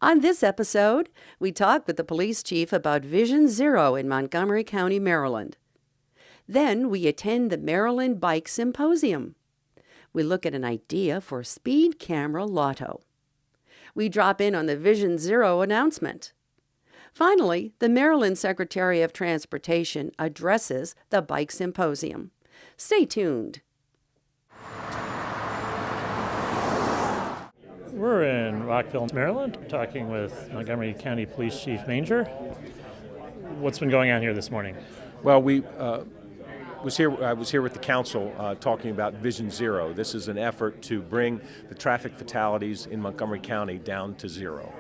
On this episode, we talk with the police chief about Vision Zero in Montgomery County, Maryland. Then we attend the Maryland Bike Symposium. We look at an idea for speed camera Lotto. We drop in on the Vision Zero announcement. Finally, the Maryland Secretary of Transportation addresses the Bike Symposium. Stay tuned. We're in Rockville, Maryland, talking with Montgomery County Police Chief Manger. What's been going on here this morning? Well, I was here with the council talking about Vision Zero. This is an effort to bring the traffic fatalities in Montgomery County down to zero.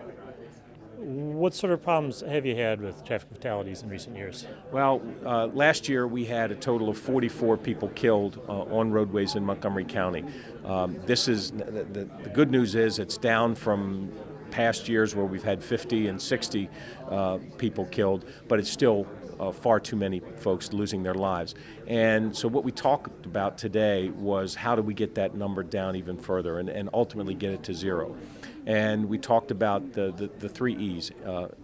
What sort of problems have you had with traffic fatalities in recent years? Well, last year we had a total of 44 people killed on roadways in Montgomery County. This is the good news is it's down from past years where we've had 50 and 60 people killed, but it's still far too many folks losing their lives. And so what we talked about today was how do we get that number down even further and ultimately get it to zero. And we talked about the three E's,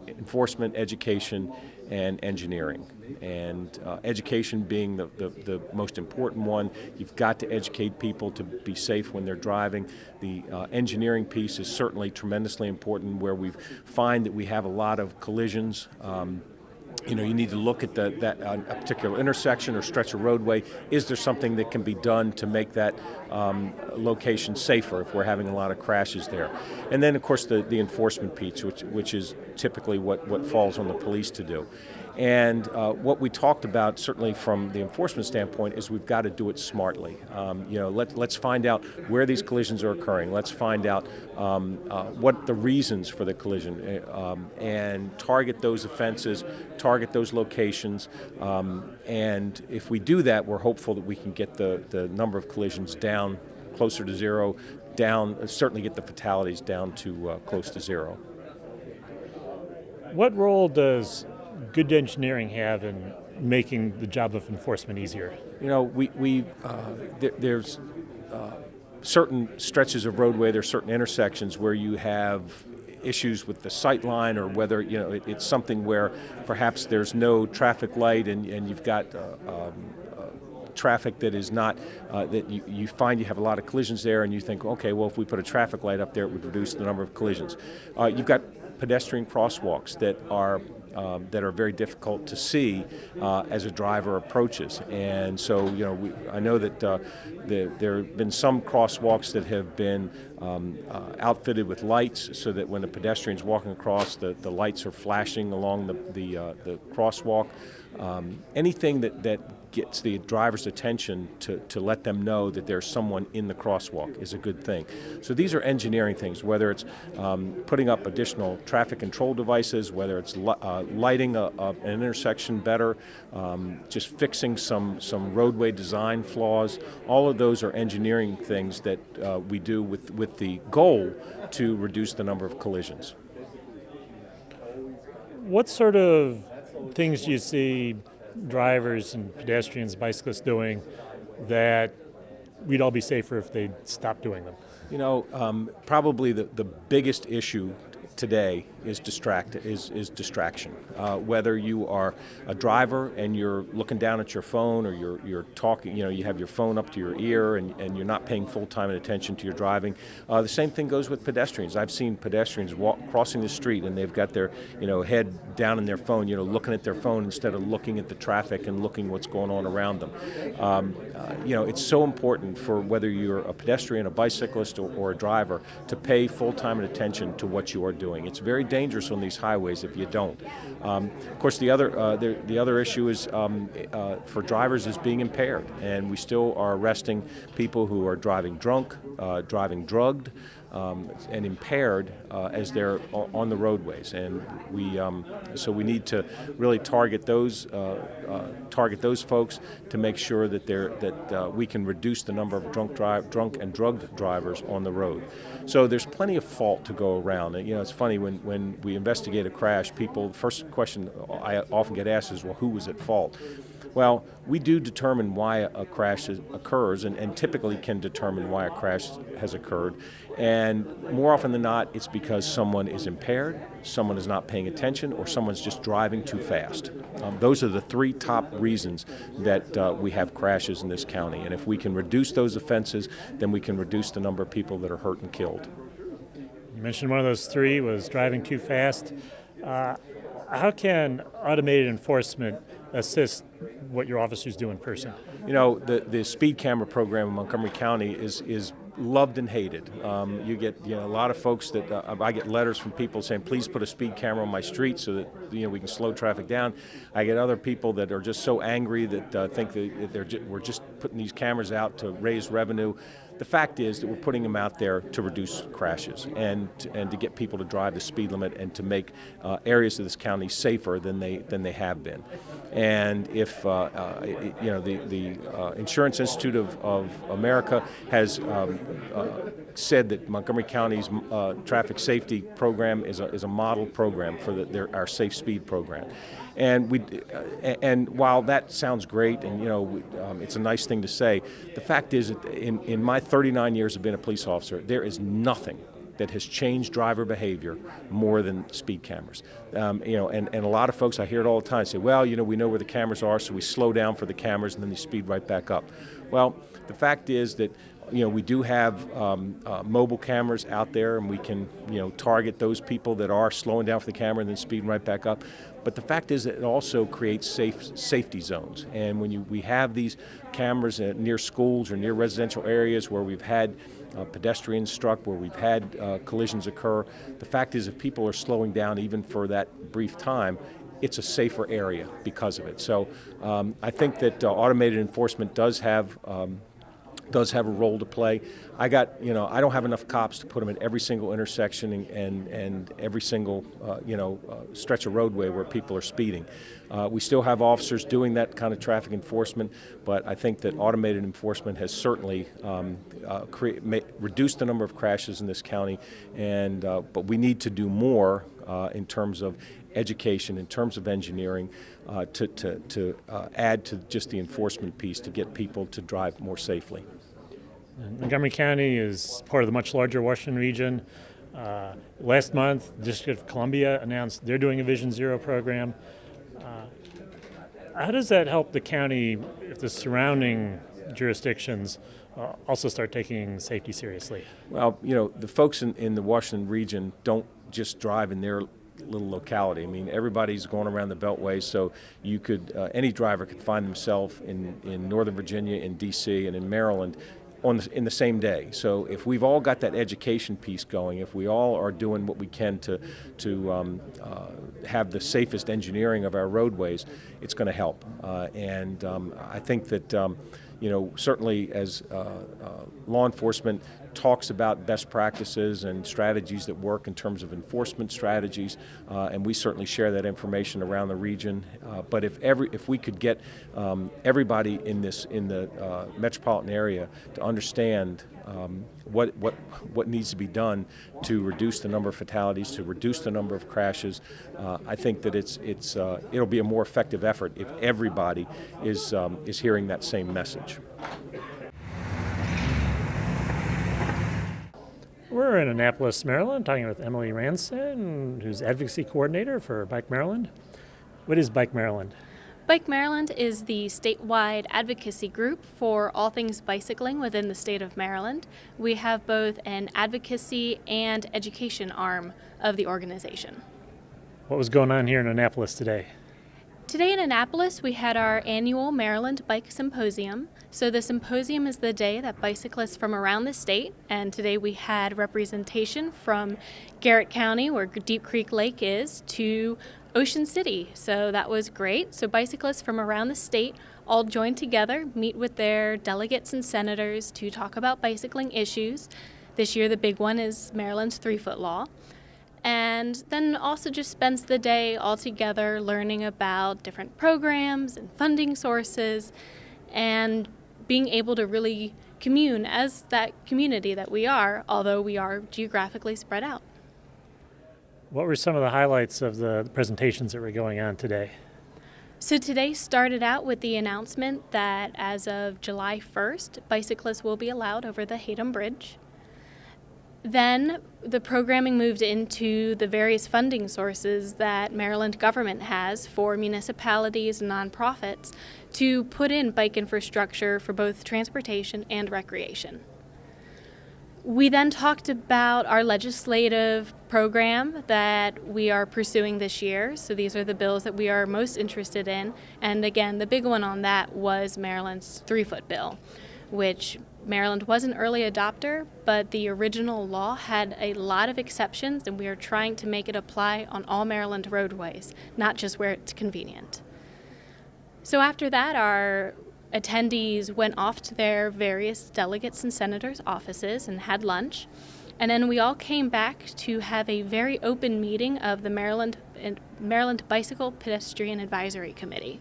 enforcement, education, and engineering. And education being the most important one. You've got to educate people to be safe when they're driving. The engineering piece is certainly tremendously important, where we find that we have a lot of collisions. You need to look at a particular intersection or stretch of roadway. Is there something that can be done to make that location safer if we're having a lot of crashes there? And then, of course, the enforcement piece, which is typically what falls on the police to do. And what we talked about, certainly from the enforcement standpoint, is we've got to do it smartly. Let's find out where these collisions are occurring. Let's find out what the reasons for the collision and target those offenses, target those locations. And if we do that, we're hopeful that we can get the number of collisions down closer to zero, certainly get the fatalities down to close to zero. What role does good engineering have in making the job of enforcement easier? There's certain stretches of roadway, there's certain intersections where you have issues with the sight line, or whether it's something where perhaps there's no traffic light and you've got traffic that is not, that you find you have a lot of collisions there, and you think, okay, well, if we put a traffic light up there, it would reduce the number of collisions. You've got pedestrian crosswalks that are very difficult to see as a driver approaches. And so, I know that there have been some crosswalks that have been outfitted with lights, so that when a pedestrian's walking across, the lights are flashing along the crosswalk. Anything that gets the driver's attention to let them know that there's someone in the crosswalk is a good thing. So these are engineering things, whether it's putting up additional traffic control devices, whether it's lighting an intersection better, just fixing some roadway design flaws. All of those are engineering things that we do with the goal to reduce the number of collisions. What sort of things do you see drivers and pedestrians, bicyclists doing that we'd all be safer if they'd stop doing them? Probably the biggest issue today is distraction. Whether you are a driver and you're looking down at your phone, or you're talking, you have your phone up to your ear and you're not paying full-time attention to your driving. The same thing goes with pedestrians. I've seen pedestrians crossing the street and they've got their head down in their phone, looking at their phone instead of looking at the traffic and looking what's going on around them. It's so important for whether you're a pedestrian, a bicyclist, or a driver to pay full-time attention to what you are doing. It's very dangerous on these highways if you don't. Of course, the other issue is for drivers is being impaired, and we still are arresting people who are driving drunk, driving drugged, and impaired as they're on the roadways, and so we need to really target those folks to make sure that we can reduce the number of drunk and drugged drivers on the road. So there's plenty of fault to go around. And, it's funny when we investigate a crash, the first question I often get asked is, well, who was at fault? Well, we do determine why a crash occurs and typically can determine why a crash has occurred. And more often than not, it's because someone is impaired, someone is not paying attention, or someone's just driving too fast. Those are the three top reasons that we have crashes in this county. And if we can reduce those offenses, then we can reduce the number of people that are hurt and killed. You mentioned one of those three was driving too fast. How can automated enforcement assist what your officers do in person? You know, the speed camera program in Montgomery County is loved and hated. You get a lot of folks that I get letters from people saying, please put a speed camera on my street so that we can slow traffic down. I get other people that are just so angry that think that we're just putting these cameras out to raise revenue. The fact is that we're putting them out there to reduce crashes and to get people to drive the speed limit and to make areas of this county safer than they have been. And if the Insurance Institute of America has said that Montgomery County's traffic safety program is a model program for our safe speed program. And while that sounds great, and it's a nice thing to say, the fact is that in my 39 years of being a police officer, there is nothing that has changed driver behavior more than speed cameras. And a lot of folks, I hear it all the time, say, well, we know where the cameras are, so we slow down for the cameras and then they speed right back up. Well, the fact is that we do have mobile cameras out there, and we can target those people that are slowing down for the camera and then speeding right back up. But the fact is that it also creates safety zones. And when we have these cameras near schools or near residential areas where we've had pedestrians struck, where we've had collisions occur, the fact is if people are slowing down even for that brief time, it's a safer area because of it. So I think that automated enforcement does have a role to play. I don't have enough cops to put them at every single intersection and every single stretch of roadway where people are speeding. We still have officers doing that kind of traffic enforcement, but I think that automated enforcement has certainly reduced the number of crashes in this county. But we need to do more in terms of education, in terms of engineering, to add to just the enforcement piece to get people to drive more safely. Montgomery County is part of the much larger Washington region. Last month, the District of Columbia announced they're doing a Vision Zero program. How does that help the county if the surrounding jurisdictions also start taking safety seriously? Well, the folks in the Washington region don't just drive in their little locality. I mean, everybody's going around the Beltway, so any driver could find themselves in Northern Virginia, in D.C., and in Maryland in the same day. So if we've all got that education piece going, if we all are doing what we can to have the safest engineering of our roadways, it's going to help. I think that certainly as law enforcement talks about best practices and strategies that work in terms of enforcement strategies, and we certainly share that information around the region. But if we could get everybody in the metropolitan area to understand what needs to be done to reduce the number of fatalities, to reduce the number of crashes, I think that it'll be a more effective effort if everybody is hearing that same message. We're in Annapolis, Maryland, talking with Emily Ranson, who's advocacy coordinator for Bike Maryland. What is Bike Maryland? Bike Maryland is the statewide advocacy group for all things bicycling within the state of Maryland. We have both an advocacy and education arm of the organization. What was going on here in Annapolis today? Today in Annapolis, we had our annual Maryland Bike Symposium. So the symposium is the day that bicyclists from around the state, and today we had representation from Garrett County, where Deep Creek Lake is, to Ocean City. So that was great. So bicyclists from around the state all joined together, meet with their delegates and senators to talk about bicycling issues. This year the big one is Maryland's 3-foot law. And then also just spends the day all together learning about different programs and funding sources and being able to really commune as that community that we are, although we are geographically spread out. What were some of the highlights of the presentations that were going on today? So today started out with the announcement that as of July 1st, bicyclists will be allowed over the Hatem Bridge. Then the programming moved into the various funding sources that Maryland government has for municipalities and nonprofits to put in bike infrastructure for both transportation and recreation. We then talked about our legislative program that we are pursuing this year. So these are the bills that we are most interested in. And again, the big one on that was Maryland's 3-foot bill, which Maryland was an early adopter, but the original law had a lot of exceptions, and we are trying to make it apply on all Maryland roadways, not just where it's convenient. So after that, our attendees went off to their various delegates and senators' offices and had lunch. And then we all came back to have a very open meeting of the Maryland Bicycle Pedestrian Advisory Committee,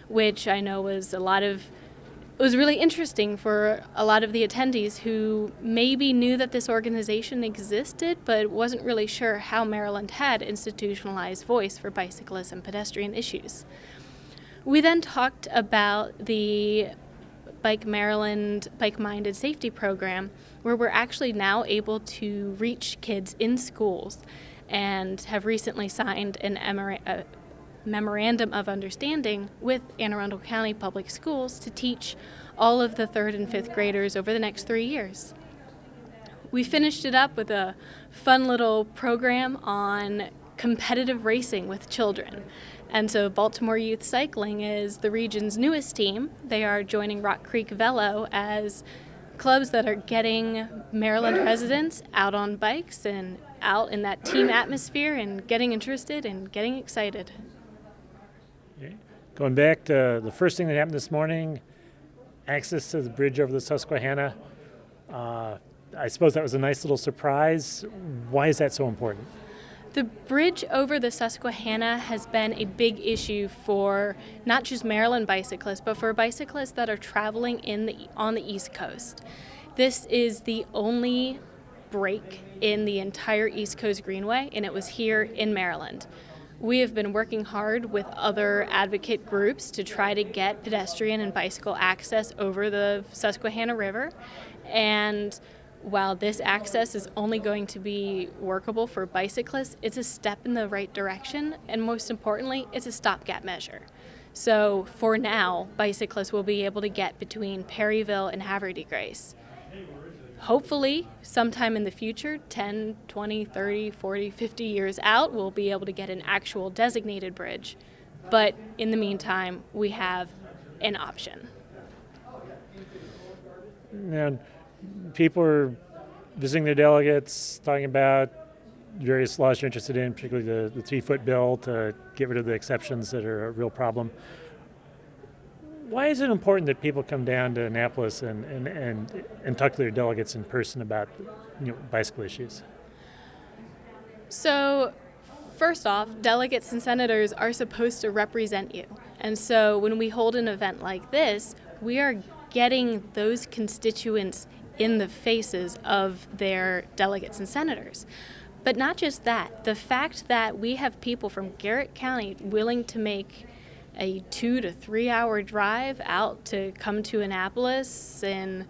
which I know was it was really interesting for a lot of the attendees who maybe knew that this organization existed, but wasn't really sure how Maryland had institutionalized voice for bicyclists and pedestrian issues. We then talked about the Bike Maryland Bike-Minded Safety Program, where we're actually now able to reach kids in schools and have recently signed a memorandum of understanding with Anne Arundel County Public Schools to teach all of the 3rd and 5th graders over the next 3 years. We finished it up with a fun little program on competitive racing with children. And so Baltimore Youth Cycling is the region's newest team. They are joining Rock Creek Velo as clubs that are getting Maryland residents out on bikes and out in that team atmosphere and getting interested and getting excited. Okay. Going back to the first thing that happened this morning, access to the bridge over the Susquehanna. I suppose that was a nice little surprise. Why is that so important? The bridge over the Susquehanna has been a big issue for not just Maryland bicyclists, but for bicyclists that are traveling on the East Coast. This is the only break in the entire East Coast Greenway, and it was here in Maryland. We have been working hard with other advocate groups to try to get pedestrian and bicycle access over the Susquehanna River, and while this access is only going to be workable for bicyclists, it's a step in the right direction, and most importantly, it's a stopgap measure. So for now, bicyclists will be able to get between Perryville and Havre de Grace. Hopefully, sometime in the future, 10, 20, 30, 40, 50 years out, we'll be able to get an actual designated bridge. But in the meantime, we have an option. Now, people are visiting their delegates, talking about various laws you're interested in, particularly the 3-foot bill to get rid of the exceptions that are a real problem. Why is it important that people come down to Annapolis and talk to their delegates in person about bicycle issues? So, first off, delegates and senators are supposed to represent you. And so when we hold an event like this, we are getting those constituents in the faces of their delegates and senators. But not just that, the fact that we have people from Garrett County willing to make a 2 to 3 hour drive out to come to Annapolis, and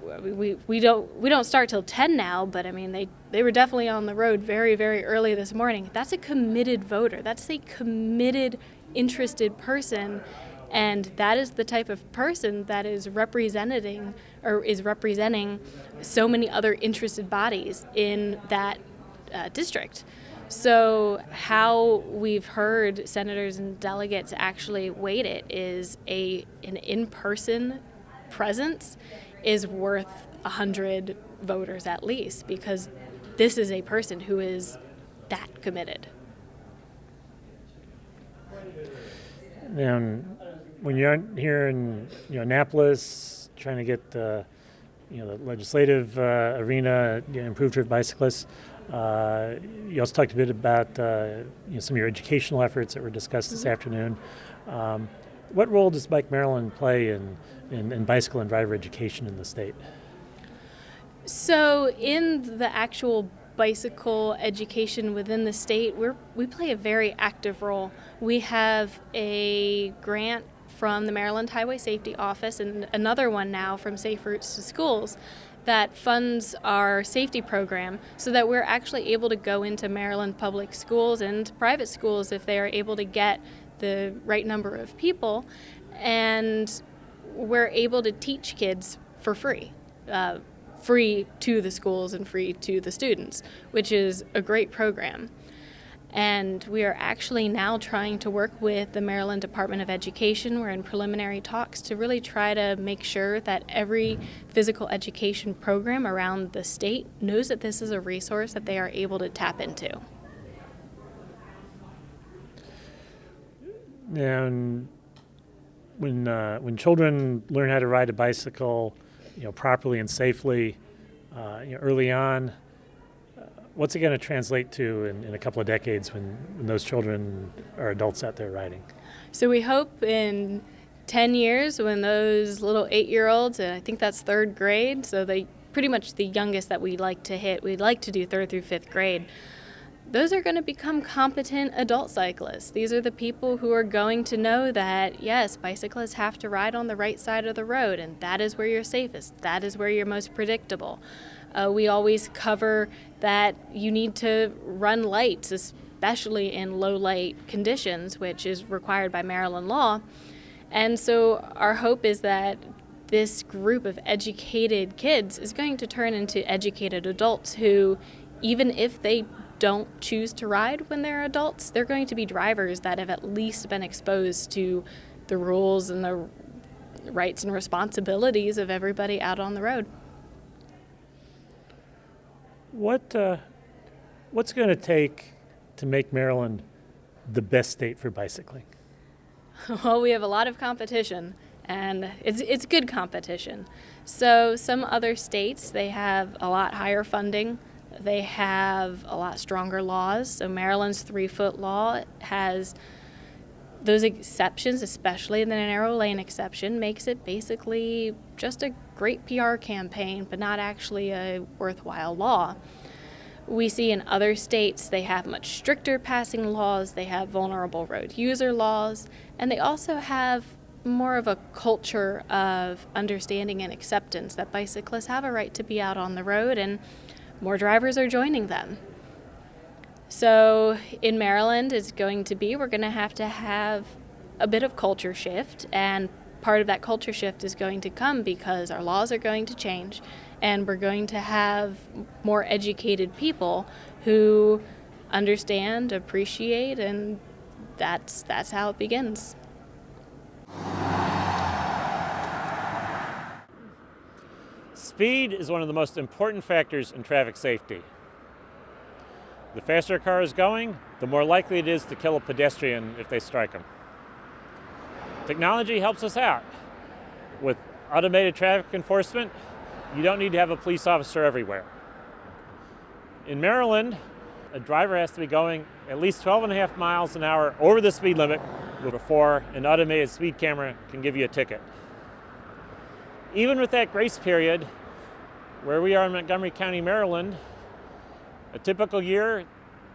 we don't start till 10 now, but I mean they were definitely on the road very, very early this morning. That's a committed voter. That's a committed, interested person. And that is the type of person that is representing so many other interested bodies in that district. So how we've heard senators and delegates actually weight it is an in-person presence is worth 100 voters at least, because this is a person who is that committed. And when you're here in Annapolis, trying to get the legislative arena improved for bicyclists, you also talked a bit about some of your educational efforts that were discussed this afternoon. What role does Bike Maryland play in bicycle and driver education in the state? So in the actual bicycle education within the state, we play a very active role. We have a grant from the Maryland Highway Safety Office and another one now from Safe Routes to Schools that funds our safety program so that we're actually able to go into Maryland public schools and private schools if they are able to get the right number of people, and we're able to teach kids for free. Free to the schools and free to the students, which is a great program. And we are actually now trying to work with the Maryland Department of Education. We're in preliminary talks to really try to make sure that every physical education program around the state knows that this is a resource that they are able to tap into. And when children learn how to ride a bicycle, properly and safely, early on, what's it going to translate to in a couple of decades when those children are adults out there riding? So we hope in 10 years when those little 8-year-olds, and I think that's 3rd grade, so they pretty much the youngest that we'd like to hit, we'd like to do 3rd through 5th grade. Those are going to become competent adult cyclists. These are the people who are going to know that, yes, bicyclists have to ride on the right side of the road, and that is where you're safest. That is where you're most predictable. We always cover that you need to run lights, especially in low light conditions, which is required by Maryland law. And so our hope is that this group of educated kids is going to turn into educated adults who, even if they don't choose to ride when they're adults, they're going to be drivers that have at least been exposed to the rules and the rights and responsibilities of everybody out on the road. What's it going to take to make Maryland the best state for bicycling? Well, we have a lot of competition, and it's good competition. So some other states, they have a lot higher funding. They have a lot stronger laws. So Maryland's 3-foot law has those exceptions, especially the narrow lane exception, makes it basically just a great PR campaign, but not actually a worthwhile law. We see in other states they have much stricter passing laws, they have vulnerable road user laws, and they also have more of a culture of understanding and acceptance that bicyclists have a right to be out on the road, and more drivers are joining them. So in Maryland, we're going to have a bit of culture shift, and part of that culture shift is going to come because our laws are going to change, and we're going to have more educated people who understand, appreciate, and that's how it begins. Speed is one of the most important factors in traffic safety. The faster a car is going, the more likely it is to kill a pedestrian if they strike them. Technology helps us out. With automated traffic enforcement, you don't need to have a police officer everywhere. In Maryland, a driver has to be going at least 12.5 miles an hour over the speed limit before an automated speed camera can give you a ticket. Even with that grace period, where we are in Montgomery County, Maryland, a typical year,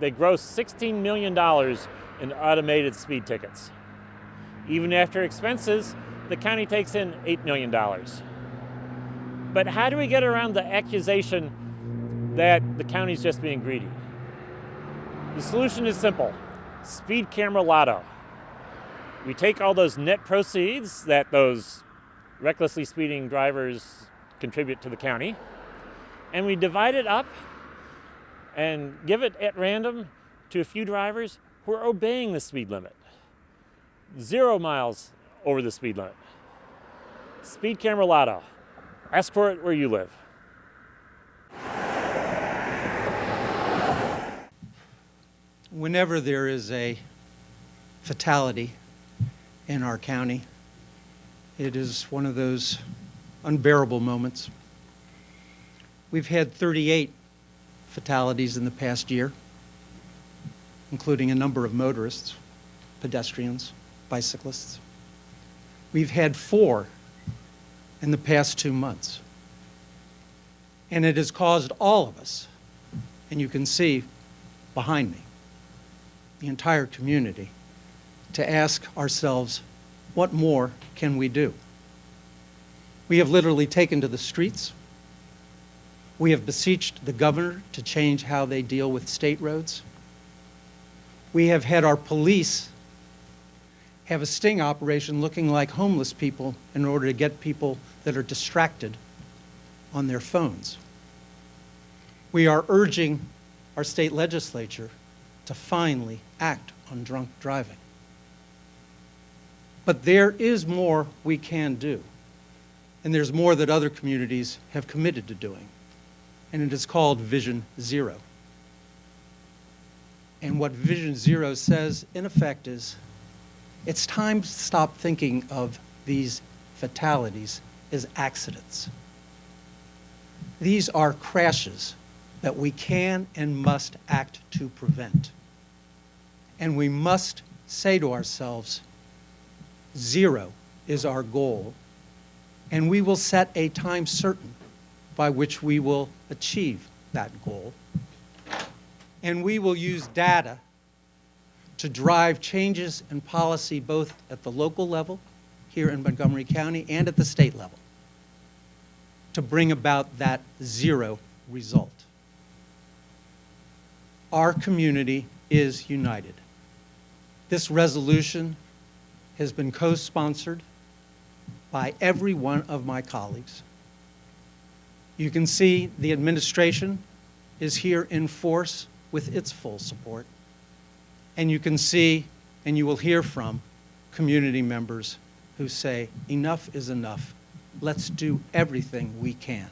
they gross $16 million in automated speed tickets. Even after expenses, the county takes in $8 million. But how do we get around the accusation that the county's just being greedy? The solution is simple: speed camera Lotto. We take all those net proceeds that those recklessly speeding drivers contribute to the county, and we divide it up and give it at random to a few drivers who are obeying the speed limit. 0 miles over the speed limit. Speed camera Lotto. Ask for it where you live. Whenever there is a fatality in our county, it is one of those unbearable moments. We've had 38 fatalities in the past year, including a number of motorists, pedestrians, bicyclists. We've had 4 in the past 2 months. And it has caused all of us and you can see behind me the entire community, to ask ourselves, what more can we do? We have literally taken to the streets. We have beseeched the governor to change how they deal with state roads. We have had our police have a sting operation looking like homeless people in order to get people that are distracted on their phones. We are urging our state legislature to finally act on drunk driving. But there is more we can do, and there's more that other communities have committed to doing, and it is called Vision Zero. And what Vision Zero says, in effect, is it's time to stop thinking of these fatalities as accidents. These are crashes that we can and must act to prevent. And we must say to ourselves, zero is our goal, and we will set a time certain by which we will achieve that goal. And we will use data to drive changes in policy both at the local level here in Montgomery County and at the state level to bring about that zero result. Our community is united. This resolution has been co-sponsored by every one of my colleagues. You can see the administration is here in force with its full support. And you can see and you will hear from community members who say, enough is enough. Let's do everything we can.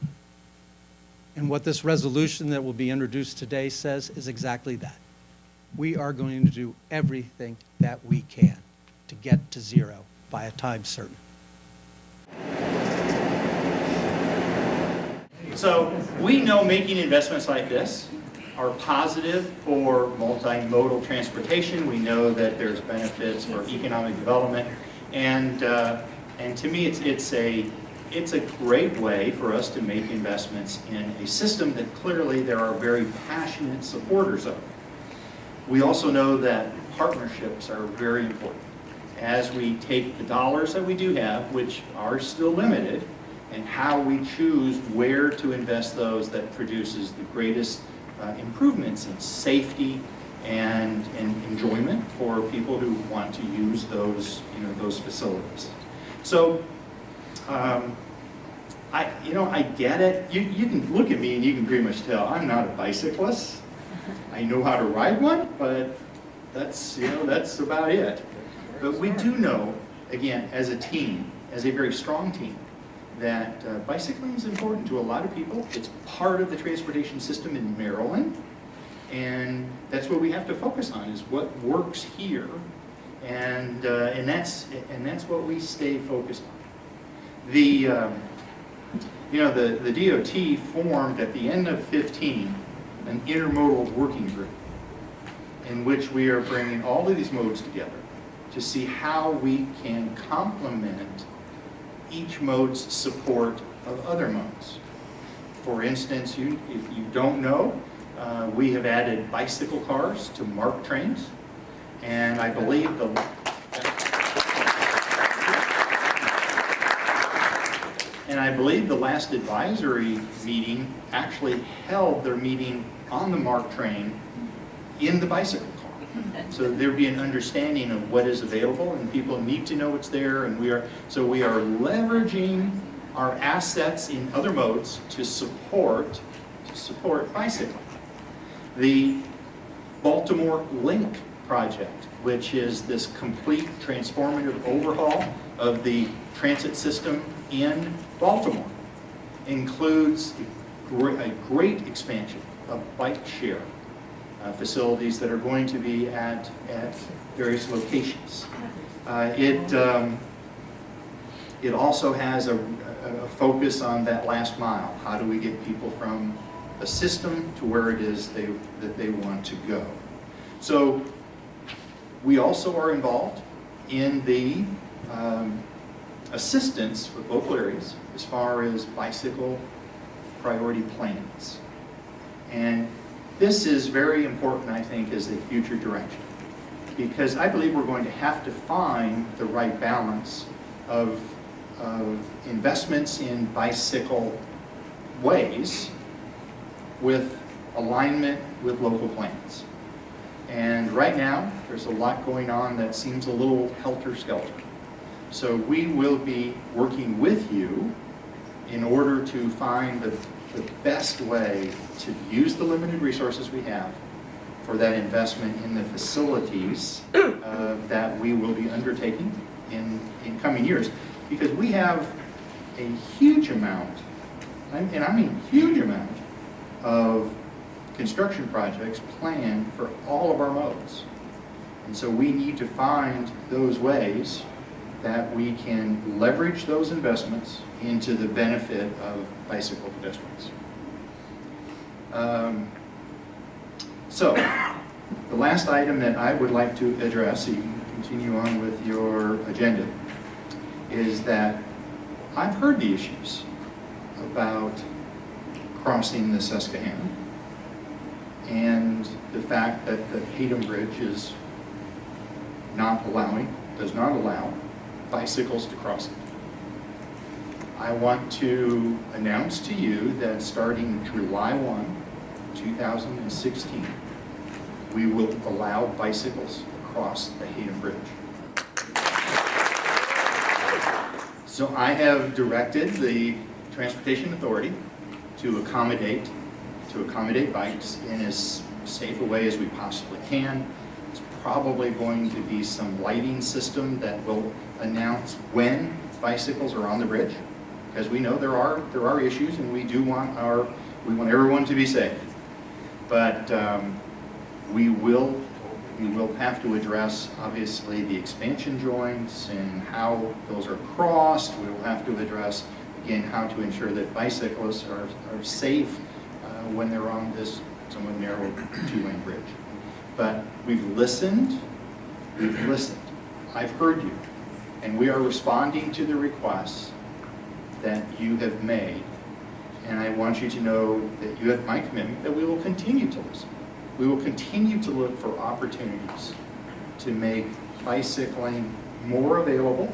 And what this resolution that will be introduced today says is exactly that. We are going to do everything that we can to get to zero by a time certain. So we know making investments like this are positive for multimodal transportation. We know that there's benefits for economic development, and to me, it's a great way for us to make investments in a system that clearly there are very passionate supporters of. We also know that partnerships are very important. As we take the dollars that we do have, which are still limited, and how we choose where to invest those that produces the greatest improvements in safety and enjoyment for people who want to use those, those facilities. So, I get it. You can look at me and you can pretty much tell I'm not a bicyclist. I know how to ride one, but that's about it. But we do know, again, as a team, as a very strong team, that bicycling is important to a lot of people. It's part of the transportation system in Maryland, and that's what we have to focus on, is what works here, and that's what we stay focused on. The DOT formed at the end of 2015 an intermodal working group in which we are bringing all of these modes together to see how we can complement each mode's support of other modes. For instance, if you don't know, we have added bicycle cars to MARC trains, and I believe the last advisory meeting actually held their meeting on the MARC train in the bicycle car. So there'd be an understanding of what is available, and people need to know what's there, and we are leveraging our assets in other modes to support bicycling. The Baltimore Link project, which is this complete transformative overhaul of the transit system in Baltimore, includes a great expansion of bike share facilities that are going to be at various locations. It also has a focus on that last mile. How do we get people from a system to where it is that they want to go? So we also are involved in the assistance with local areas as far as bicycle priority plans. And This is very important, I think, as a future direction, because I believe we're going to have to find the right balance of investments in bicycle ways with alignment with local plans. And right now, there's a lot going on that seems a little helter-skelter. So we will be working with you in order to find the best way to use the limited resources we have for that investment in the facilities that we will be undertaking in coming years. Because we have a huge amount, and I mean huge amount, of construction projects planned for all of our modes. And so we need to find those ways that we can leverage those investments into the benefit of bicycle pedestrians. So, the last item that I would like to address, so you can continue on with your agenda, is that I've heard the issues about crossing the Susquehanna and the fact that the Hayden Bridge is does not allow bicycles to cross it. I want to announce to you that starting July 1, 2016, we will allow bicycles across the Hayden Bridge. So I have directed the Transportation Authority to accommodate bikes in as safe a way as we possibly can. It's probably going to be some lighting system that will announce when bicycles are on the bridge, because we know there are issues, and we want everyone to be safe. But we will have to address, obviously, the expansion joints and how those are crossed. We will have to address, again, how to ensure that bicyclists are safe when they're on this somewhat narrow two-lane bridge. But we've listened. I've heard you, and we are responding to the requests that you have made. And I want you to know that you have my commitment that we will continue to listen. We will continue to look for opportunities to make bicycling more available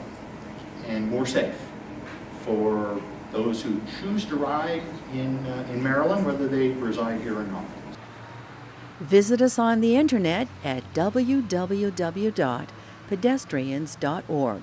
and more safe for those who choose to ride in Maryland, whether they reside here or not. Visit us on the internet at www.pedestrians.org.